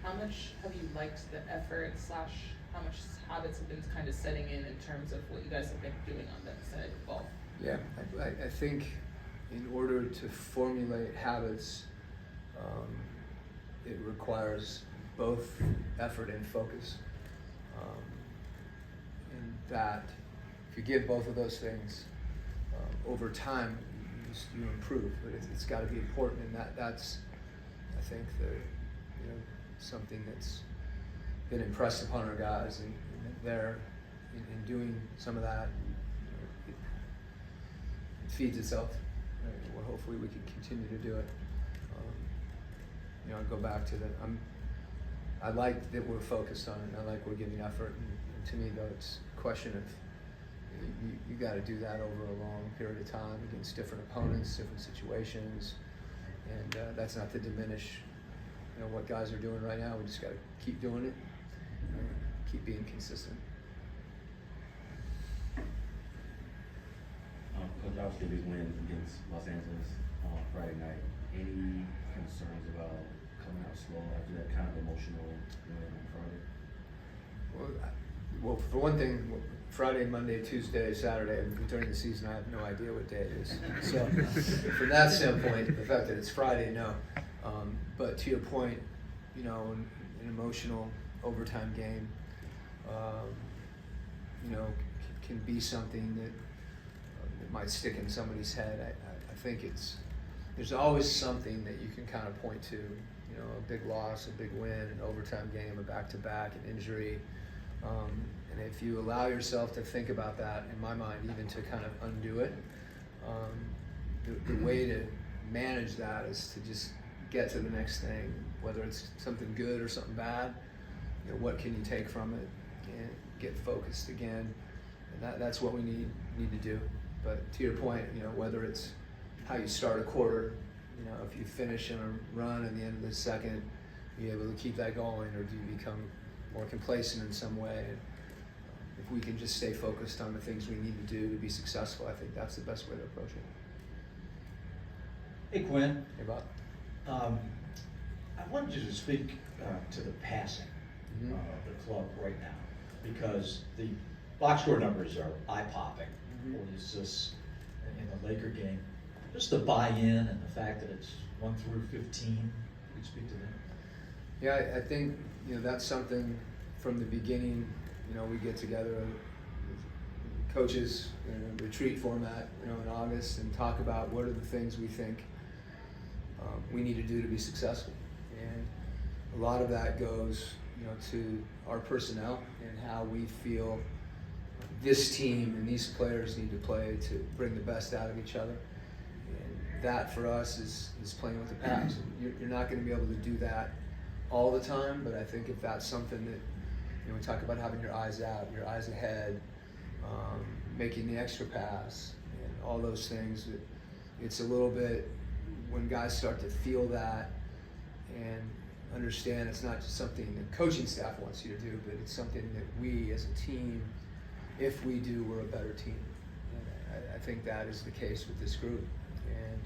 how much have you liked the effort / how much habits have been kind of setting in terms of what you guys have been doing on that side of the ball? Yeah, I think in order to formulate habits, it requires both effort and focus. And that, if you give both of those things, over time, you improve. But it's got to be important, and that's, I think, something that's been impressed upon our guys, and they're in doing some of that. It feeds itself. Right? Well, hopefully we can continue to do it. I go back to I like that we're focused on it. I like we're giving effort. And to me, though, it's a question of you got to do that over a long period of time against different opponents, different situations, and that's not to diminish what guys are doing right now. We just got to keep doing it, keep being consistent. Coach, obviously big win against Los Angeles on Friday night. Any concerns about coming out slow after that kind of emotional win on Friday? Well, for one thing, Friday, Monday, Tuesday, Saturday, during the season, I have no idea what day it is. So from that standpoint, the fact that it's Friday, no. But to your point, an emotional overtime game, can be something that might stick in somebody's head. I think there's always something that you can kind of point to, a big loss, a big win, an overtime game, a back-to-back, an injury. And if you allow yourself to think about that, in my mind, even to kind of undo it, the way to manage that is to just get to the next thing, whether it's something good or something bad. What can you take from it and get focused again? And that's what we need to do. But to your point, whether it's how you start a quarter, if you finish in a run at the end of the second, be able to keep that going, or do you become more complacent in some way? If we can just stay focused on the things we need to do to be successful, I think that's the best way to approach Hey, it. Quinn. Hey, Bob. I wanted you to speak to the passing of the club right now, because the box score numbers are eye-popping. What is this in the Laker game? Just the buy-in and the fact that it's 1 through 15. Can you speak to that? Yeah, I think that's something from the beginning. We get together, coaches in a retreat format, in August, and talk about what are the things we think we need to do to be successful. And a lot of that goes, to our personnel and how we feel this team and these players need to play to bring the best out of each other. And that for us is playing with the pass. You're not going to be able to do that all the time, but I think if that's something that, we talk about having your eyes out, your eyes ahead, making the extra pass, and all those things, it's a little bit, when guys start to feel that and understand it's not just something the coaching staff wants you to do, but it's something that we as a team, if we do, we're a better team. And I think that is the case with this group. And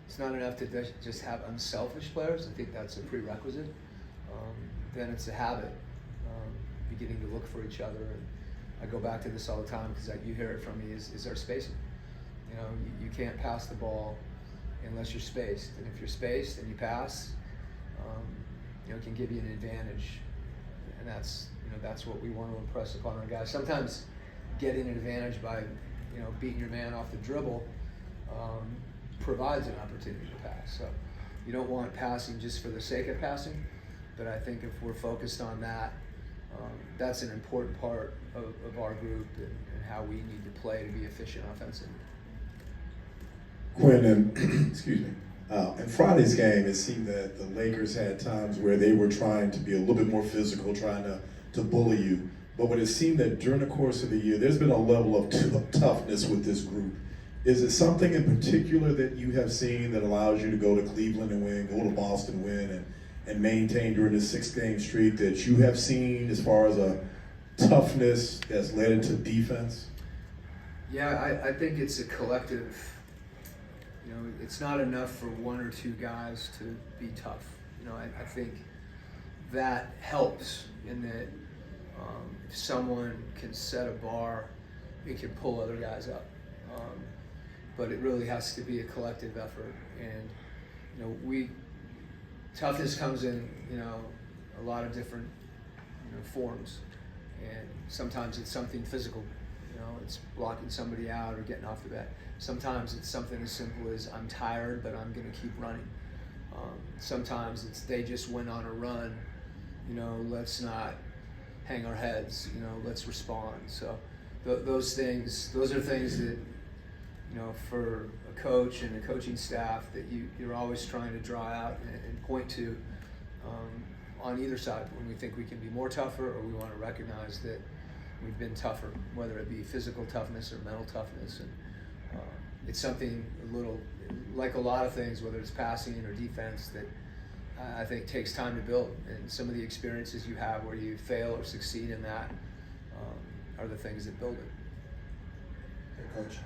it's not enough to just have unselfish players. I think that's a prerequisite. Then it's a habit, beginning to look for each other. And I go back to this all the time because you hear it from me, is our spacing. You can't pass the ball unless you're spaced. And if you're spaced and you pass, it can give you an advantage. And that's what we want to impress upon our guys. Sometimes getting an advantage by beating your man off the dribble provides an opportunity to pass. So you don't want passing just for the sake of passing, but I think if we're focused on that, that's an important part of our group and how we need to play to be efficient offensively. Quinn, and excuse me, in Friday's game, it seemed that the Lakers had times where they were trying to be a little bit more physical, trying to bully you. But when it seemed that during the course of the year, there's been a level of toughness with this group. Is it something in particular that you have seen that allows you to go to Cleveland and win, go to Boston and win, and maintain during this 6-game streak that you have seen as far as a toughness that's led into defense? Yeah, I think it's a collective. It's not enough for one or two guys to be tough. I think that helps in that if someone can set a bar, it can pull other guys up. But it really has to be a collective effort, and toughness comes in a lot of different forms, and sometimes it's something physical. It's blocking somebody out or getting off the bat. Sometimes it's something as simple as I'm tired, but I'm going to keep running. Sometimes it's they just went on a run. Let's not hang our heads. Let's respond. So those are things that for a coach and a coaching staff that you're always trying to draw out and point to on either side when we think we can be more tougher or we want to recognize that we've been tougher, whether it be physical toughness or mental toughness. And it's something a little, like a lot of things, whether it's passing or defense, that I think takes time to build. And some of the experiences you have where you fail or succeed in that are the things that build it. Hey, Coach,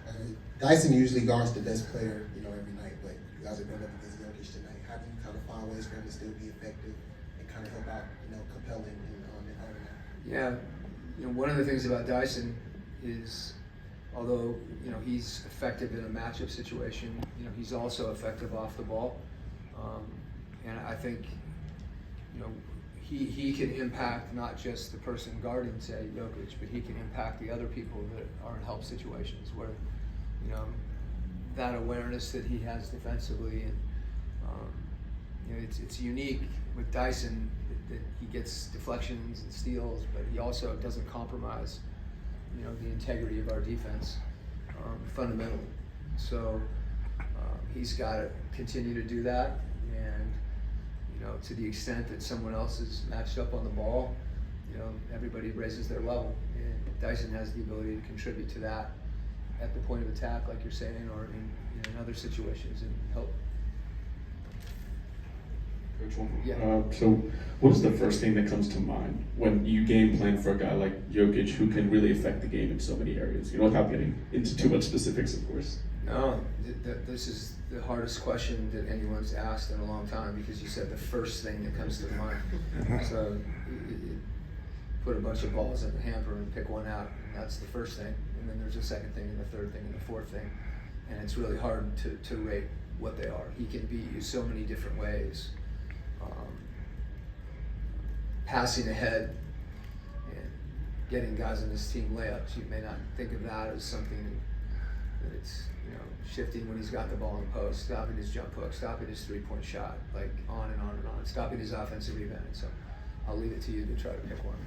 Dyson usually guards the best player, every night, but you guys are going up against Jokic tonight. How do you kind of find ways for him to still be effective and kind of help out, compelling and earning that? Yeah. One of the things about Dyson is, although he's effective in a matchup situation, he's also effective off the ball, and I think he can impact not just the person guarding, say, Jokic, but he can impact the other people that are in help situations where that awareness that he has defensively, and it's unique with Dyson that he gets deflections and steals, but he also doesn't compromise, the integrity of our defense fundamentally. So he's got to continue to do that, and to the extent that someone else is matched up on the ball, everybody raises their level, and Dyson has the ability to contribute to that at the point of attack, like you're saying, or in other situations, and help. Coach, Yeah. So what is the first thing that comes to mind when you game plan for a guy like Jokic who can really affect the game in so many areas? Without getting into too much specifics, of course. No, this is the hardest question that anyone's asked in a long time, because you said the first thing that comes to mind. So you put a bunch of balls in the hamper and pick one out, and that's the first thing. And then there's a second thing and the third thing and the fourth thing. And it's really hard to rate what they are. He can beat you so many different ways. Passing ahead and getting guys on this team layups, you may not think of that as something that it's shifting when he's got the ball in the post, stopping his jump hook, stopping his three-point shot, like on and on and on, stopping his offensive rebounding. So I'll leave it to you to try to pick one.